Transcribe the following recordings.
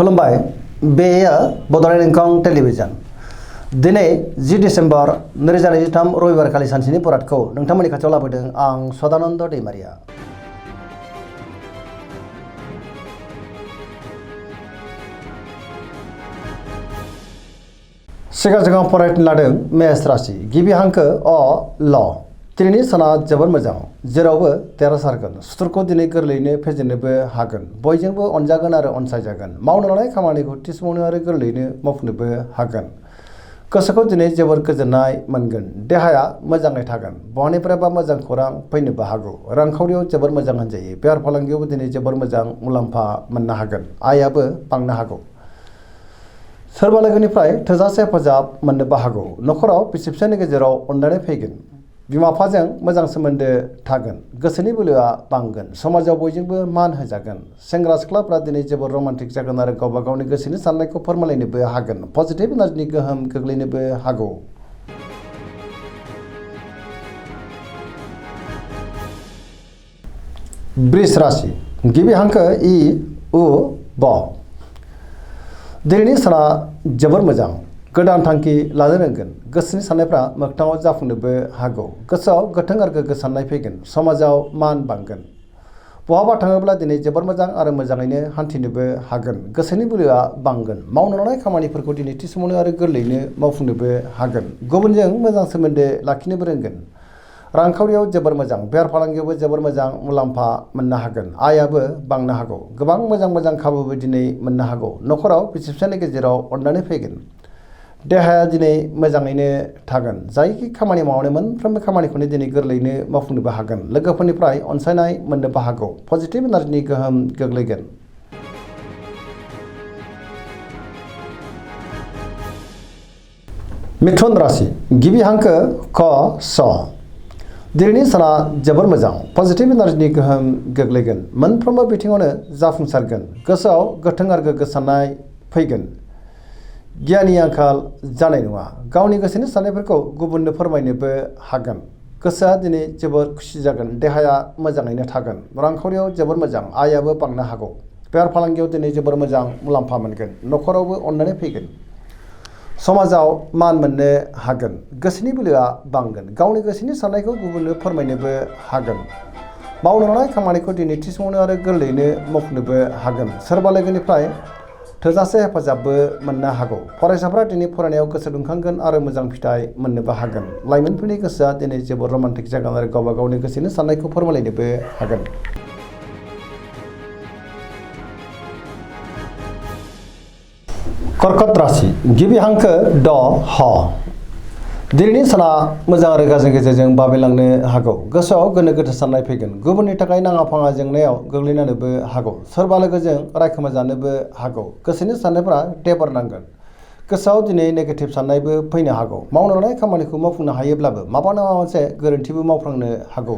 खुलुमबाय बेयो बड'लेण्ड इंखं टेलिभिजन दिनै 10 डिसेम्बर 2023 रबिबार खालि सानसेनि बरादखौ नोंथांमोननि खाथियाव लाबोदों आं सदानन्द दैमारिया। सिगां फरायनो लादों मेष राशि गिबि हांखो अ ल दिनैनि साना जोबोर मोजां जेरावबो देरहासारगोन सुथुरखौ दिनै गोरलैयैनो फेजेननोबो हागोन बयजोंबो अनजागोन आरो अनसायजागोन मावनो लानाय खामानिखौ थि समावनो आरो गोरलैयैनो मावफुंनोबो हागोन गोसोखौ दिनै जोबोर गोजोननाय मोनगोन देहाया मोजाङै थागोन बहानिफ्रायबा मोजां खौरां फैनोबो हागौ रांखावरियाव जोबोर मोजां होनजायो बेफार फालांगियावबो दिनै जोबोर मोजां मुलाम्फा मोननो हागोन आयाबो बांनो हागौ सोरबा लोगोनिफ्राय थोजासे हेफाजाब मोननोबो हागौ नखराव बिसि फिसायनि गेजेराव अनलायनाय फैगोन बिमा बिफाजों मोजां सोमोन्दो थागोन गोसोनि बोलोआ बांगोन समाजाव बयजोंबो मान होजागोन सेंग्रा सिख्लाफ्रा दिनै जोबोर रमान्टिक जागोन आरो गावबा गावनि गोसोनि साननायखौ फोरमायलायनोबो हागोन पजिटिभ एनार्जिनि गोहोम गोग्लैनोबो हागौ। वृष राशि गिबि हांखो इ उ ब दिनैनि साना जोबोर मोजां गोदान थांखि लानो रोंगोन गोसोनि साननायफ्रा मोगथाङाव जाफुंनोबो हागौ गोसोआव गोथों आरो गोग्गो साननाय फैगोन समाजाव मान बांगोन बहाबा थाङोब्ला दिनै जोबोर मोजां आरो मोजाङैनो हान्थिनोबो हागोन गोसोनि बोलोआ बांगोन मावनो लानाय खामानिफोरखौ दिनै थि समावनो आरो गोरलैयैनो मावफुंनोबो हागोन गुबुनजों मोजां सोमोन्दो लाखिनोबो रोंगोन रांखावरियाव जोबोर मोजां बेफार फालांगियावबो जोबोर मोजां मुलाम्फा मोननो हागोन आयाबो बांनो हागौ गोबां मोजां खाबुबो दिनै मोननो हागौ नखराव बिसि फिसायनि गेजेराव अननानै फैगोन देहाया दिनै मोजाङैनो थागोन जायखि खामानि मावनो मोनफ्रोमबो खामानिखौनो दिनै गोरलैयैनो मावफुंनोबो हागोन लोगोफोरनिफ्राय अनसायनाय मोननोबो हागौ पजिटिभ एनार्जिनि गोहोम गोग्लैगोन। मिथुन राशि गिबि हांखो क स दिनैनि साना जोबोर मोजां पजिटिभ एनार्जिनि गोहोम गोग्लैगोन मोनफ्रोमबो बिथिङावनो जाफुंसारगोन गोसोआव गोथों आरो गोग्गो साननाय फैगोन गियाननि आंखाल जानाय नङा गावनि गोसोनि साननायफोरखौ गुबुननो फोरमायनोबो हागोन गोसोआ दिनै जोबोर खुसि जागोन देहाया मोजाङैनो थागोन रांखावरियाव जोबोर मोजां आयाबो बांनो हागौ बेफार फालांगियाव दिनै जोबोर मोजां मुलाम्फा मोनगोन नखरावबो अननानै फैगोन समाजाव मान मोननो हागोन गोसोनि बोलोआ बांगोन गावनि गोसोनि साननायखौ गुबुननो फोरमायनोबो हागोन मावनो लानाय खामानिखौ दिनै थि समावनो आरो गोरलैयैनो मावफुंनोबो हागोन सोरबा लोगोनिफ्राय थोजासे हेफाजाबबो मोननो हागौ फरायसाफ्रा दिनै फरायनायाव गोसो दुंखांगोन आरो मोजां फिथाइ मोननोबो हागोन लाइमोनफोरनि गोसोआ दिनै जोबोर रमान्टिक जागोन आरो गावबा गावनि गोसोनि साननायखौ फोरमायलायनोबो हागोन। कर्कट राशि गिबि हांखो ड ह दिनैनि साना मोजां आरो गाज्रि गेजेरजों बाबेलांनो हागौ गोसोआव गोनो गोथो साननाय फैगोन गुबुननि थाखाय नाङा फाङा जेंनायाव गोग्लैनोबो हागौ सोरबा लोगोजों रायखोमा जानोबो हागौ गोसोनि साननायफ्रा देबार नांगोन गोसोआव दिनै नेगेटिभ साननायबो फैनो हागौ मावनो लानाय खामानिखौ मावफुंनो हायोब्लाबो माबा नङा मोनसे गोरोन्थिबो मावफ्लांनो हागौ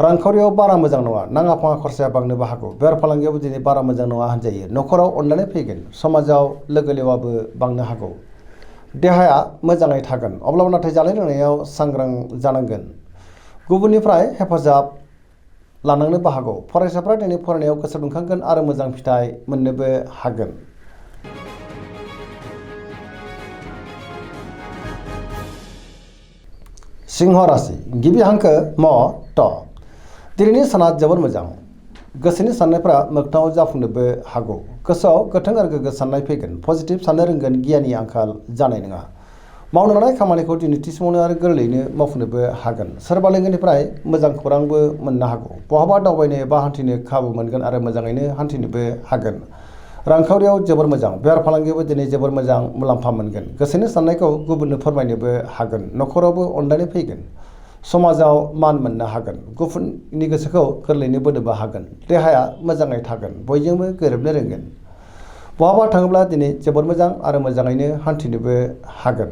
रांखावरियाव बारा मोजां नङा नाङा फाङा खरसाया बांनोबो हागौ बेफार फालांगियावबो दिनै बारा मोजां नङा होनजायो नखराव अननानै फैगोन समाजाव लोगो लेवाबो बांनो हागौ देहाया मोजाङै थागोन अब्लाबो नाथाय जानाय लोंनायाव सांग्रां जानांगोन गुबुननिफ्राय हेफाजाब लानांनोबो हागौ फरायसाफ्रा दिनै फरायनायाव गोसो दुंखांगोन आरो मोजां फिथाइ मोननोबो हागोन। सिंह राशि गिबि हांखो म ट दिनैनि साना जोबोर मोजां गोसोनि साननायफ्रा मोगथाङाव जाफुंनोबो हागौ गोसोआव गोथों आरो गोग्गो साननाय फैगोन पजिटिभ साननो रोंगोन गियाननि आंखाल जानाय नङा मावनो लानाय खामानिखौ दिनै थि समावनो आरो गोरलैयैनो मावफुंनोबो हागोन सोरबा लोगोनिफ्राय मोजां खौरांबो मोननो हागौ बहाबा दावबायनो एबा हान्थिनो खाबु मोनगोन आरो मोजाङैनो हान्थिनोबो हागोन रांखावरियाव जोबोर मोजां बेफार फालांगियावबो दिनै जोबोर मोजां मुलाम्फा मोनगोन गोसोनि साननायखौ गुबुननो फोरमायनोबो हागोन नखरावबो अननानै फैगोन समाजाव मान मोननो हागोन गुबुननि गोसोखौ गोरलैयैनो बोनोबो हागोन देहाया मोजाङै थागोन बयजोंबो गोरोबनो रोंगोन बहाबा थाङोब्ला दिनै जोबोर मोजां आरो मोजाङैनो हान्थिनोबो हागोन।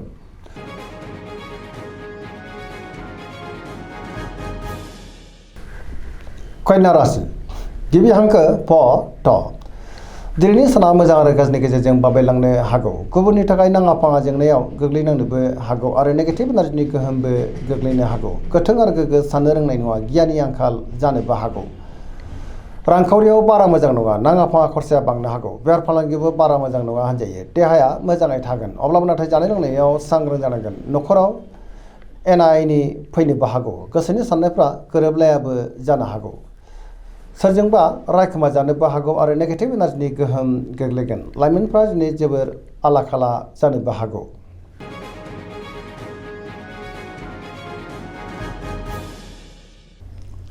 कन्या राशि गिबि हांखो फ थ दिनैनि साना मोजां आरो गाज्रिनि गेजेरजों बाबेलांनो हागौ गुबुननि थाखाय नाङा फाङा जेंनायाव गोग्लैनांनोबो हागौ आरो नेगेटिभ एनार्जिनि गोहोमबो गोग्लैनो हागौ गोथों आरो गोग्गो साननो रोंनाय नङा गियाननि आंखाल जानोबो हागौ रांखावरियाव बारा मोजां नङा, नाङा फाङा खरसाया बांनो हागौ, बेफार फालांगियावबो बारा मोजां नङा होनजायो। देहाया मोजाङै थागोन, अब्लाबो नाथाय जानाय लोंनायाव सांग्रां जानांगोन। न'खराव एना एनि फैनोबो हागौ, गोसोनि साननायफ्रा गोरोबलायाबो जानो हागौ। सोरजोंबा रायखोमा जानोबो हागौ आरो नेगेटिभ एनार्जिनि गोहोम गोग्लैगोन। लाइमोनफ्रा दिनै जोबोर आला खाला जानोबो हागौ।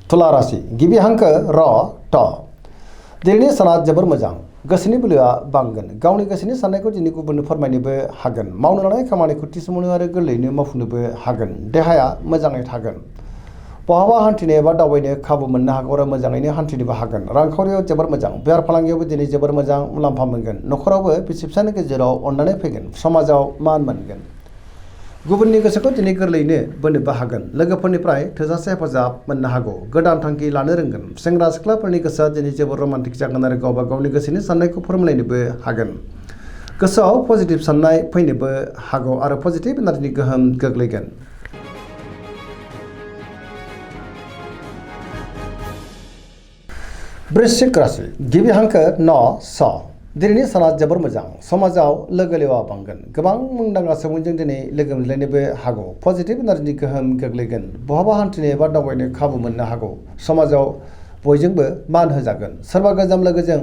तुला राशि गिबि हांखो र ट। दिनैनि साना जोबोर मोजां, गोसोनि बोलोआ बांगोन। गावनि गोसोनि साननायखौ दिनै गुबुननो फोरमायनोबो हागोन। मावनो लानाय खामानिखौ थि समावनो आरो गोरलैयैनो मावफुंनोबो हागोन। देहाया मोजाङै थागोन। बहाबा हान्थिनो एबा दावबायनो खाबु मोननो हागौ आरो मोजाङैनो हान्थिनोबो हागोन। रांखावरियाव जोबोर मोजां, बेफार फालांगियावबो दिनै जोबोर मोजां मुलाम्फा मोनगोन। न'खरावबो बिसि फिसानि गेजेराव अननानै फैगोन। समाजाव मान मोनगोन। गुबुननि गोसोखौ दिनै गोरलैयैनो बोनोबो हागोन। लोगोफोरनिफ्राय थोजासे हेफाजाब मोननो हागौ। गोदान थांखि लानो रोंगोन। सेंग्रा सिख्लाफोरनि गोसोआ दिनै जोबोर रमान्टिक जागोन आरो गावबा गावनि गोसोनि साननायखौ फोरमायलायनोबो हागोन। गोसोआव पजिटिभ साननाय फैनोबो हागौ आरो पजिटिभ एनार्जिनि गोहोम गोग्लैगोन। वृश्चिक राशि गिबि हांखो न स। दिनैनि साना जोबोर मोजां, समाजाव लोगो लेवा बांगोन। गोबां मुंदांखा सुबुंजों दिनै लोगो मोनलायनोबो हागौ। पजिटिभ एनार्जिनि गोहोम गोग्लैगोन। बहाबा हान्थिनो एबा दावबायनो खाबु मोननो हागौ। समाजाव बयजोंबो मान होजागोन। सोरबा गोजाम लोगोजों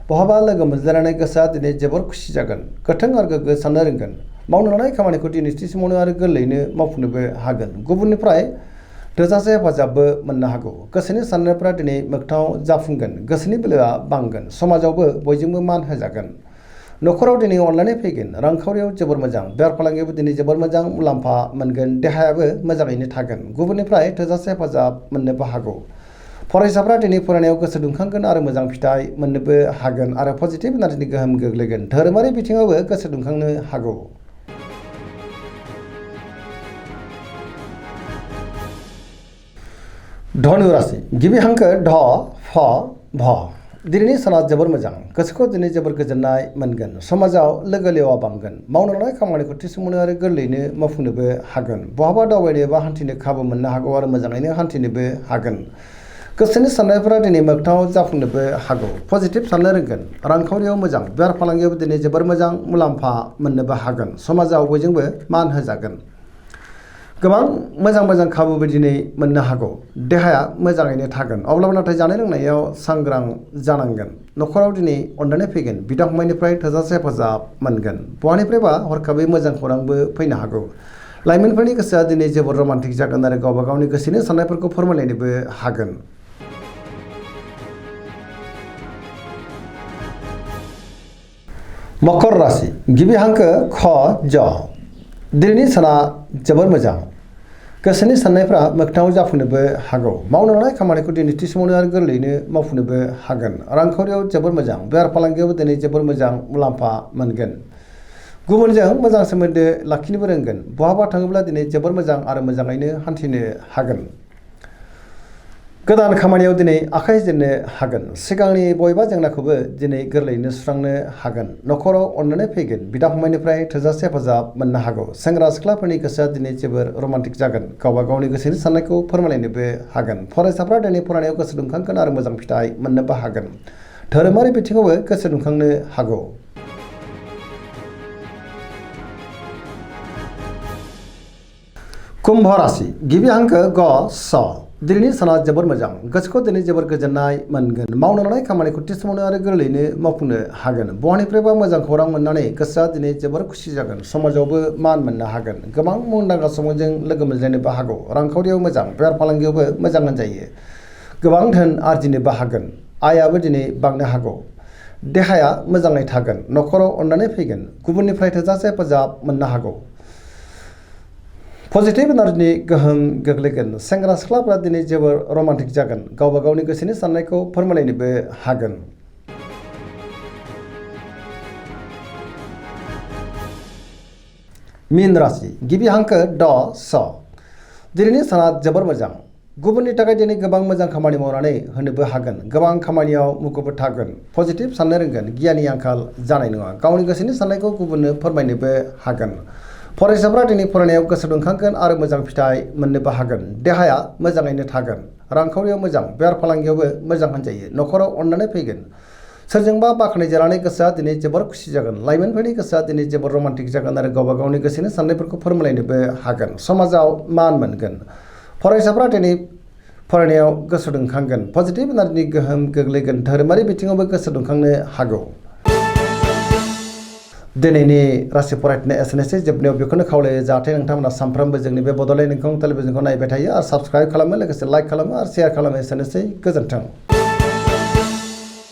बहाबा लोगो मोनज्लायनानै गोसोआ दिनै जोबोर खुसि जागोन। गोथों आरो गोग्गो साननो रोंगोन। मावनो लानाय खामानिखौ दिनै थि समावनो आरो गोरलैयैनो मावफुंनोबो हागोन। गुबुननिफ्राय थोजासे हेफाजाबबो मोननो हागौ। गोसोनि साननायफ्रा दिनै मोगथाङाव जाफुंगोन। गोसोनि बोलोआ बांगोन। समाजावबो बयजोंबो मान होजागोन। न'खराव दिनै अनलायनाय फैगोन। रांखावरियाव जोबोर मोजां, बेफार फालांगियावबो दिनै जोबोर मोजां मुलाम्फा मोनगोन। देहायाबो मोजाङैनो थागोन। गुबुननिफ्राय थोजासे हेफाजाब मोननोबो हागौ। फरायसाफ्रा दिनै फरायनायाव गोसो दुंखांगोन आरो मोजां फिथाइ मोननोबो हागोन आरो पजिटिभ एनार्जिनि गोहोम गोग्लैगोन। धोरोमारि बिथिङावबो गोसो दुंखांनो हागौ। धनु राशि गिबि हांखो ढ फ भ। दिनैनि साना जोबोर मोजां, गोसोखौ दिनै जोबोर गोजोननाय मोनगोन। समाजाव लोगो लेवा बांगोन। मावनो लानाय खामानिखौ थि समावनो आरो गोरलैयैनो मावफुंनोबो हागोन। बहाबा दावबायनो एबा हान्थिनो खाबु मोननो हागौ आरो मोजाङैनो हान्थिनोबो हागोन। गोसोनि साननायफोरा दिनै मोगथाङाव जाफुंनोबो हागौ। पजिटिभ साननो रोंगोन। रांखावरियाव मोजां, बेफार फालांगियावबो दिनै जोबोर मोजां मुलाम्फा मोननोबो हागोन। समाजाव बयजोंबो मान होजागोन। गोबां मोजां खाबुबो दिनै मोननो हागौ। देहाया मोजाङैनो थागोन, अब्लाबो नाथाय जानाय लोंनायाव सांग्रां जानांगोन। न'खराव दिनै अननानै फैगोन। बिदा फंबायनिफ्राय थोजासे हेफाजाब मोनगोन। बहानिफ्रायबा हरखाबै मोजां खौरांबो फैनो हागौ। लाइमोनफोरनि गोसोआ दिनै जोबोर रमान्टिक जागोन आरो गावबा गावनि गोसोनि साननायफोरखौ फोरमायलायनोबो हागोन। मकर राशि गिबि हांखो ख ज। दिनैनि साना जोबोर मोजां, गोसोनि साननायफ्रा मोगथाङाव जाफुंनोबो हागौ। मावनो लानाय खामानिखौ दिनै थि समावनो आरो गोरलैयैनो मावफुंनोबो हागोन। रांखावरियाव जोबोर मोजां, बेफार फालांगियावबो दिनै जोबोर मोजां मुलाम्फा मोनगोन। गुबुनजों मोजां सोमोन्दो लाखिनोबो रोंगोन। बहाबा थाङोब्ला दिनै जोबोर मोजां आरो मोजाङैनो हान्थिनो हागोन। गोदान खामानियाव दिनै आखाइ होजेननो हागोन। सिगांनि बबेबा जेंनाखौबो दिनै गोरलैयैनो सुस्रांनो हागोन। न'खराव अननानै फैगोन। बिदा फंबायनिफ्राय थोजासे हेफाजाब मोननो हागौ। सेंग्रा सिख्लाफोरनि गोसोआ दिनै जोबोर रमान्टिक जागोन। गावबा गावनि गोसोनि साननायखौ फोरमायलायनोबो हागोन। फरायसाफ्रा दिनै फरायनायाव गोसो दुंखांगोन आरो मोजां फिथाइ मोननोबो हागोन। धोरोमारि बिथिङावबो गोसो दुंखांनो हागौ। कुम्भ राशि गिबि हांखो ग स। दिनैनि साना जोबोर मोजां, गोसोखौ दिनै जोबोर गोजोननाय मोनगोन। मावनो लानाय खामानिखौ थि समावनो आरो गोरलैयैनो मावफुंनो हागोन। बहानिफ्रायबा मोजां खौरां मोननानै गोसोआ दिनै जोबोर खुसि जागोन। समाजावबो मान मोननो हागोन। गोबां मुंदांखा सुबुंजों लोगो मोनज्लायनोबो हागौ। रांखावरियाव मोजां, बेफार फालांगियावबो मोजां होनजायो। गोबां धोन आरजिनोबो हागोन। आयाबो दिनै बांनो हागौ। देहाया मोजाङै थागोन। न'खराव अननानै फैगोन। गुबुननिफ्राय थोजासे हेफाजाब मोननो हागौ। पजिटिभ एनार्जिनि गोहोम गोग्लैगोन। सेंग्रा सिख्लाफ्रा दिनै जोबोर रमान्टिक जागोन। गावबा गावनि गोसोनि साननायखौ फोरमायलायनोबो हागोन। मीन राशि गिबि हांखो ड स। दिनैनि साना जोबोर मोजां, गुबुननि थाखाय दिनै गोबां मोजां खामानि मावनानै होनोबो हागोन। गोबां खामानियाव मुखुबबो थागोन। पजिटिभ साननो रोंगोन। गियाननि आंखाल जानाय नङा। गावनि गोसोनि साननायखौ गुबुननो फोरमायनोबो हागोन। फरायसाफ्रा दिनै फरायनायाव गोसो दुंखांगोन आरो मोजां फिथाइ मोननोबो हागोन। देहाया मोजाङैनो थागोन। रांखावरियाव मोजां, बेफार फालांगियावबो मोजां होनजायो। न'खराव अननानै फैगोन। सोरजोंबा बाख्नाय जानानै गोसोआ दिनै जोबोर खुसि जागोन। लाइमोनफोरनि गोसोआ दिनै जोबोर रमान्टिक जागोन आरो गावबा गावनि गोसोनि साननायफोरखौ फोरमायलायनोबो हागोन। समाजाव मान मोनगोन। फरायसाफ्रा दिनै फरायनायाव गोसो दुंखांगोन। पजिटिभ एनार्जिनि गोहोम गोग्लैगोन। धोरोमारि बिथिङावबो गोसो दुंखांनो हागौ। दिनैनि राशि फरायथिनाय एसेनोसै। जोबनायाव बेखौनो खावलायो जाहाथे नोंथांमोना सानफ्रोमबो जोंनि बे बड'लेण्ड इंखं टेलिभिजनखौ नायबाय थायो आरो साबस्क्राइब खालामो, लोगोसे लाइक खालामो आरो शेयार खालामो। एसेनोसै। गोजोन्थों।